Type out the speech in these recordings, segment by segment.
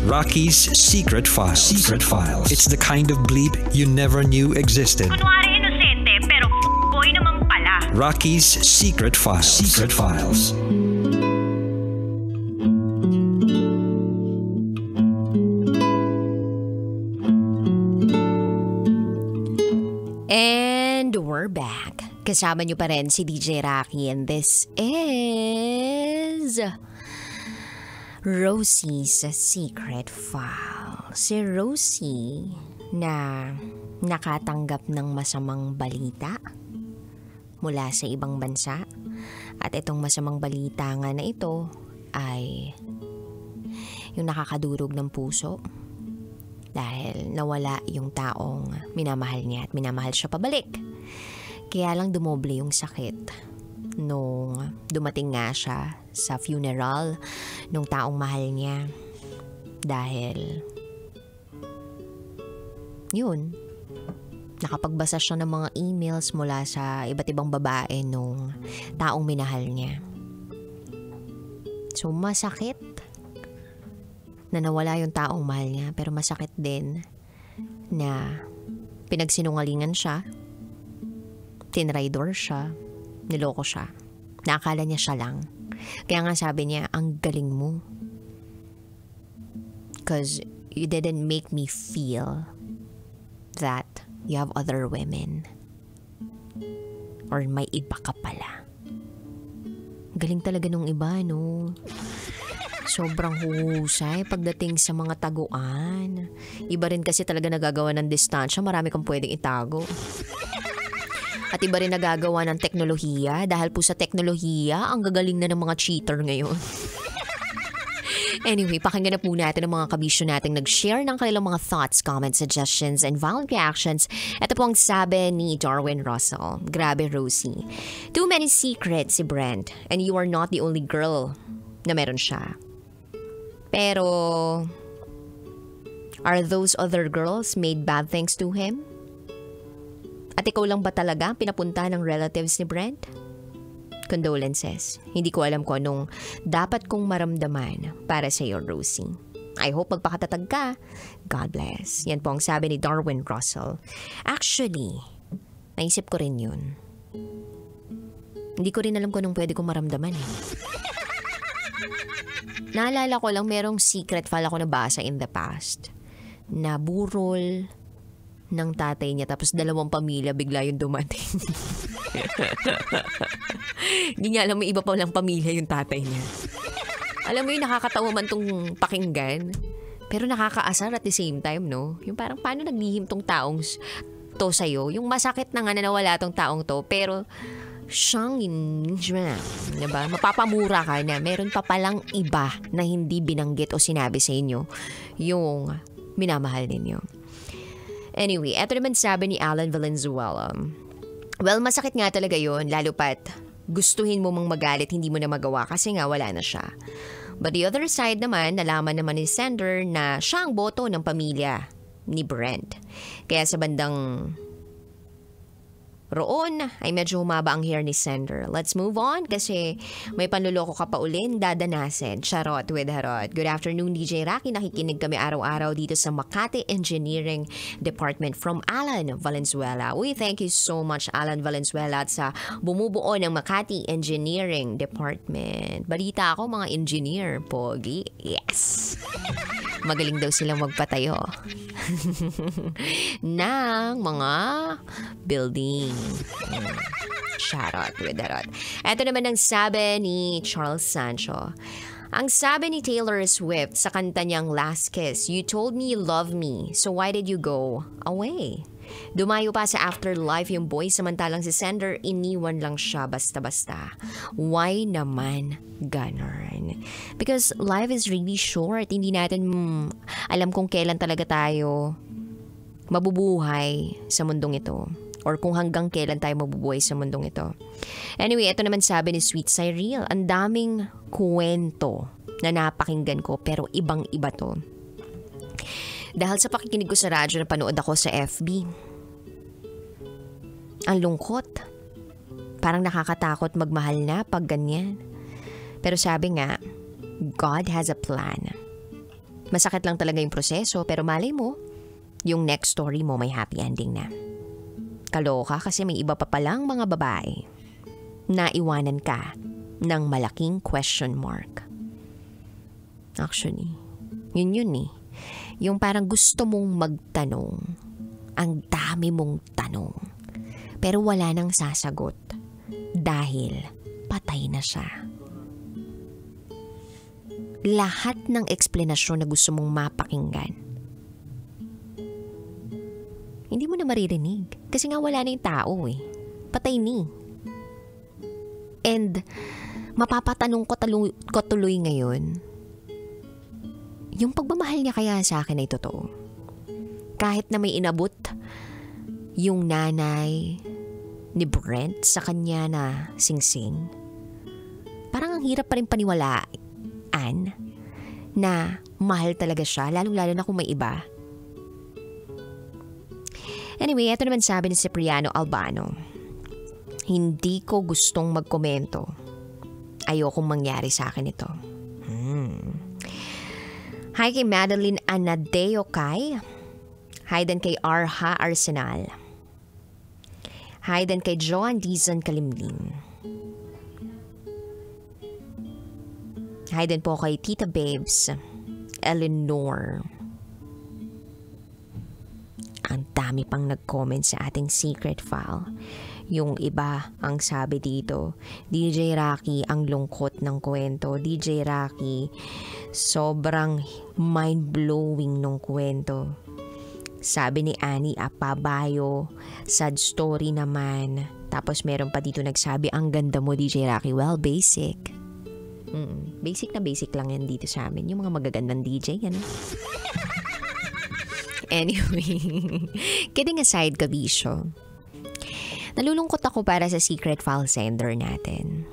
Rocky's Secret Files. Secret Files. It's the kind of bleep you never knew existed. Kunwari inosente, pero boy naman pala. Rocky's Secret Files. Secret Files. And we're back. Kasama nyo pa rin si DJ Rocky and this is Rosie's Secret File. Si Rosie na nakatanggap ng masamang balita mula sa ibang bansa. At itong masamang balita nga na ito ay yung nakakadurog ng puso dahil nawala yung taong minamahal niya at minamahal siya pabalik. Kaya lang dumoble yung sakit nung dumating nga siya sa funeral nung taong mahal niya. Dahil, yun, nakapagbasa siya ng mga emails mula sa iba't ibang babae nung taong minahal niya. So, masakit na nawala yung taong mahal niya, pero masakit din na pinagsinungalingan siya, tinraidor siya, niloko siya. Naakala niya siya lang. Kaya nga sabi niya, ang galing mo. Because you didn't make me feel that you have other women. Or may iba ka pala. Galing talaga nung iba, no? Sobrang huhusay pagdating sa mga taguan. Iba rin kasi talaga nagagawa ng distansya. Marami kang pwedeng itago. At iba rin nagagawa ng teknolohiya dahil po sa teknolohiya, ang gagaling na ng mga cheater ngayon. Anyway, pakinggan na po natin ang mga kabisyo nating nag-share ng kanilang mga thoughts, comments, suggestions, and violent reactions. Ito po ang sabi ni Darwin Russell. Grabe, Rosie. Too many secrets si Brent, and you are not the only girl na meron siya. Pero, are those other girls made bad things to him? At ikaw lang ba talaga pinapunta ng relatives ni Brent? Condolences. Hindi ko alam kung anong dapat kong maramdaman para sa iyo, Rosie. I hope magpakatatag ka. God bless. Yan po ang sabi ni Darwin Russell. Actually, naisip ko rin yun. Hindi ko rin alam kung anong pwede kong maramdaman eh. Naalala ko lang merong secret file ako nabasa in the past na burol ng tatay niya tapos 2 pamilya bigla yung dumating. Hindi niya alam may iba pa lang pamilya yung tatay niya. Alam mo yung nakakatawa man tong pakinggan pero nakakaasar at the same time, no? Yung parang paano naglihim tong taong to sa'yo? Yung masakit na nga na nawala tong taong to pero siyang diba? Mapapamura ka na meron pa palang iba na hindi binanggit o sinabi sa inyo yung minamahal ninyo. Anyway, eto naman sabi ni Alan Valenzuela. Well, masakit nga talaga yun, lalo pat gustuhin mo mang magalit, hindi mo na magawa kasi nga wala na siya. But the other side naman, nalaman naman ni sender na siya ang boto ng pamilya ni Brent. Kaya sa bandang roon ay medyo humaba ang hair ni sender. Let's move on kasi may panluloko ka pa ulin dadanasin. Charot with Harot. Good afternoon, DJ Rocky. Nakikinig kami araw-araw dito sa Makati Engineering Department from Alan Valenzuela. We thank you so much, Alan Valenzuela, at sa bumubuo ng Makati Engineering Department. Balita ako mga engineer, pogi. Yes! Magaling daw silang magpatayo ng mga building. Shout out with that. Ito naman ang sabi ni Charles Sancho. Ang sabi ni Taylor Swift sa kanta niyang Last Kiss, you told me you love me, so why did you go away? Dumayo pa sa afterlife yung boy samantalang si sender iniwan lang siya basta-basta. Why naman ganon? Because life is really short. Hindi natin alam kung kailan talaga tayo mabubuhay sa mundong ito. Or kung hanggang kailan tayo mabubuhay sa mundong ito. Anyway, ito naman sabi ni Sweet Cyril. Ang daming kwento na napakinggan ko pero ibang-iba to. Dahil sa pakikinig ko sa radyo na panood ako sa FB. Ang lungkot. Parang nakakatakot magmahal na pag ganyan. Pero sabi nga, God has a plan. Masakit lang talaga yung proseso, pero malay mo, yung next story mo may happy ending na. Kaloka kasi may iba pa palang mga babae na iwanan ka ng malaking question mark. Actually, yun eh. Yung parang gusto mong magtanong, ang dami mong tanong, pero wala nang sasagot dahil patay na siya. Lahat ng eksplanasyon na gusto mong mapakinggan, hindi mo na maririnig. Kasi nga wala na yung tao eh. Patay ni. And mapapatanong ko tuloy ngayon, yung pagmamahal niya kaya sa akin ay totoo. Kahit na may inabot yung nanay ni Brent sa kanya na singsing, parang ang hirap pa rin paniwalaan na mahal talaga siya, lalong-lalo na kung may iba. Anyway, ito naman sabi ni Cipriano Albano. Hindi ko gustong magkomento. Ayokong mangyari sa akin ito. Hi kay Madeline Anadeo Kai. Hi din kay Arha Arsenal. Hi din kay Joan Dizon Kalimlin. Hi din po kay Tita Babes Eleanor. Ang dami pang nag-comment sa ating secret file. Yung iba ang sabi dito, DJ Rocky, ang lungkot ng kwento. DJ Rocky, sobrang mind-blowing ng kwento. Sabi ni Annie Apabayo, sad story naman. Tapos meron pa dito nagsabi, ang ganda mo DJ Rocky. Well, basic. Basic na basic lang yan dito sa amin. Yung mga magagandang DJ, yan. Anyway, kidding aside, kabisyo. Nalulungkot ako para sa secret file sender natin.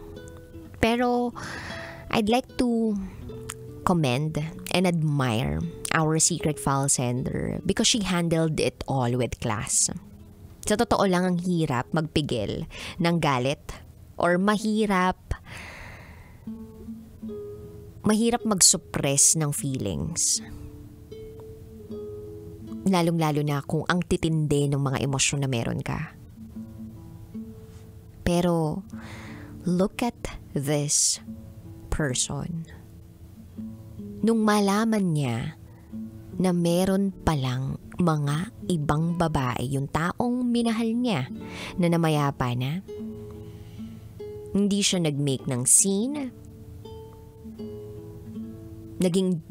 Pero, I'd like to commend and admire our secret file sender because she handled it all with class. Sa totoo lang, ang hirap magpigil ng galit or mahirap mag-suppress ng feelings. Lalong-lalo na kung ang titindi ng mga emosyon na meron ka. Pero, look at this person. Nung malaman niya na meron palang mga ibang babae, yung taong minahal niya na namayapa na, hindi siya nag-make ng scene, naging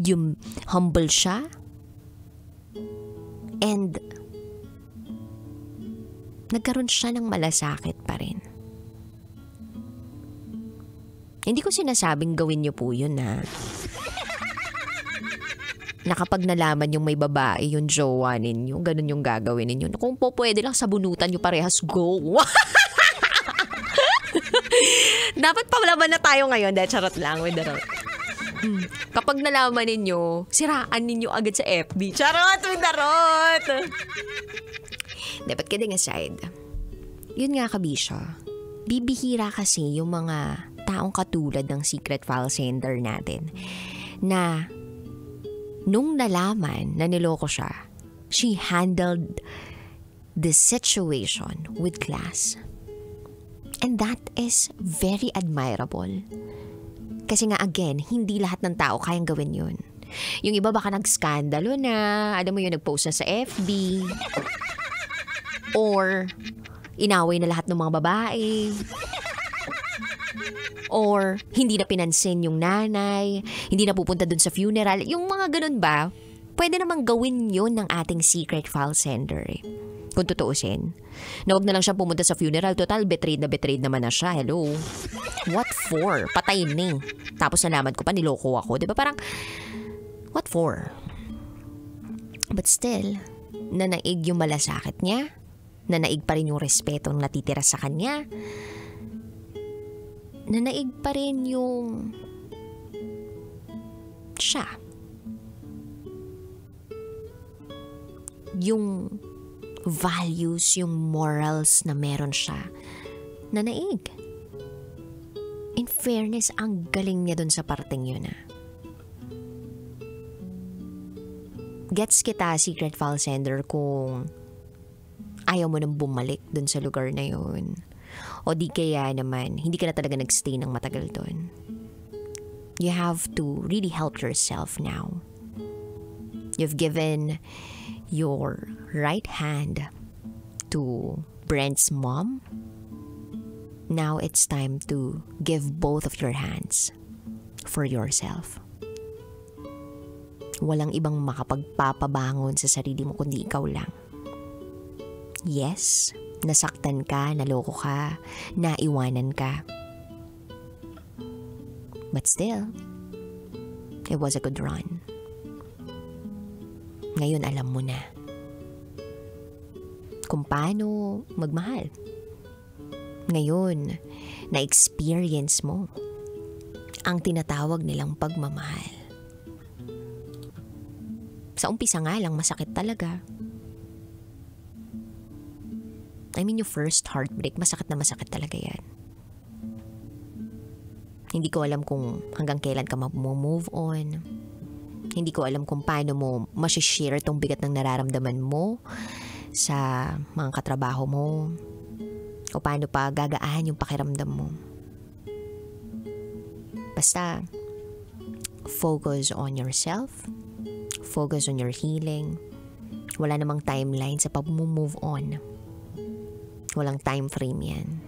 humble siya, and nagkaroon siya ng malasakit pa rin. Hindi ko sinasabing gawin niyo po yun na kapag nalaman yung may babae, yung jowa ninyo, ganun yung gagawin ninyo. Kung po pwede lang sabunutan nyo parehas, go! Dapat palaban na tayo ngayon. Charot lang, with the road. Kapag nalaman ninyo, siraan ninyo agad sa FB. Charot, with the road! Dapat kidding aside, yun nga kabisyo, bibihira kasi yung mga taong katulad ng secret file sender natin na nung nalaman na niloko siya, she handled the situation with class. And that is very admirable. Kasi nga again, hindi lahat ng tao kayang gawin yun. Yung iba baka nag-skandalo na, alam mo yun, nag-post na sa FB, or inaway na lahat ng mga babae, or hindi na pinansin yung nanay, hindi na pupunta dun sa funeral. Yung mga ganun ba, pwede namang gawin yun ng ating secret file sender eh. Kung tutuusin. Na wag na lang siya pumunta sa funeral. Total, betrayed naman na siya. Hello? What for? Patay na. Tapos nalaman ko pa, niloko ako. Diba parang, what for? But still, nanaig yung malasakit niya. Nanaig pa rin yung respeto na natitira sa kanya. Nanaig pa rin yung siya. Yung values, yung morals na meron siya. Nanaig. In fairness, ang galing niya dun sa parteng yun . Gets kita, secret file sender, kung ayaw mo nang bumalik dun sa lugar na yun. O di kaya naman, hindi ka na talaga nagstay ng matagal dun. You have to really help yourself now. You've given your right hand to Brent's mom. Now it's time to give both of your hands for yourself. Walang ibang makapagpapabangon sa sarili mo kundi ikaw lang. Yes, nasaktan ka, naloko ka, naiwanan ka. But still, it was a good run. Ngayon alam mo na kung paano magmahal. Ngayon, na-experience mo ang tinatawag nilang pagmamahal. Sa umpisa nga lang, masakit talaga. I mean, yung first heartbreak, masakit na masakit talaga yan. Hindi ko alam kung hanggang kailan ka mag-move on. Hindi ko alam kung paano mo masishare tong bigat ng nararamdaman mo sa mga katrabaho mo. O paano pa gagaan yung pakiramdam mo. Basta, focus on yourself. Focus on your healing. Wala namang timeline sa pag-move on. Walang time frame yan.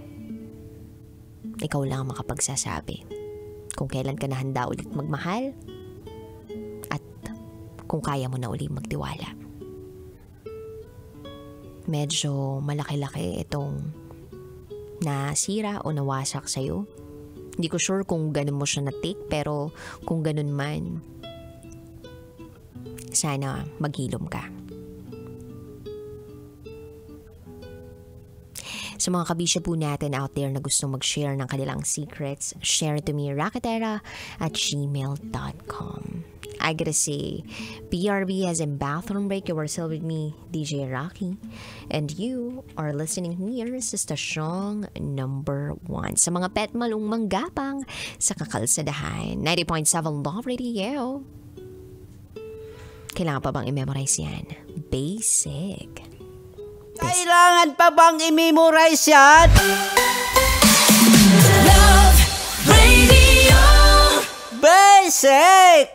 Ikaw lang ang makapagsasabi kung kailan ka na handa ulit magmahal at kung kaya mo na ulit magtiwala. Medyo malaki-laki itong nasira o nawasak sa'yo. Hindi ko sure kung ganun mo siya na-take, pero kung ganun man, sana maghilom ka. Sa mga kabisya po natin out there na gustong mag-share ng kanilang secrets, share to me, rakatera@gmail.com. I gotta say, BRB as in Bathroom Break. You are still with me, DJ Rocky. And you are listening here sa stasyong number 1. Sa mga pet malung manggapang sa kakalsadahan. 90.7 Love Radio. Kailangan pa bang i-memorize yan? Basic. Kailangan pa bang i-memorize yan? Love Radio Basic!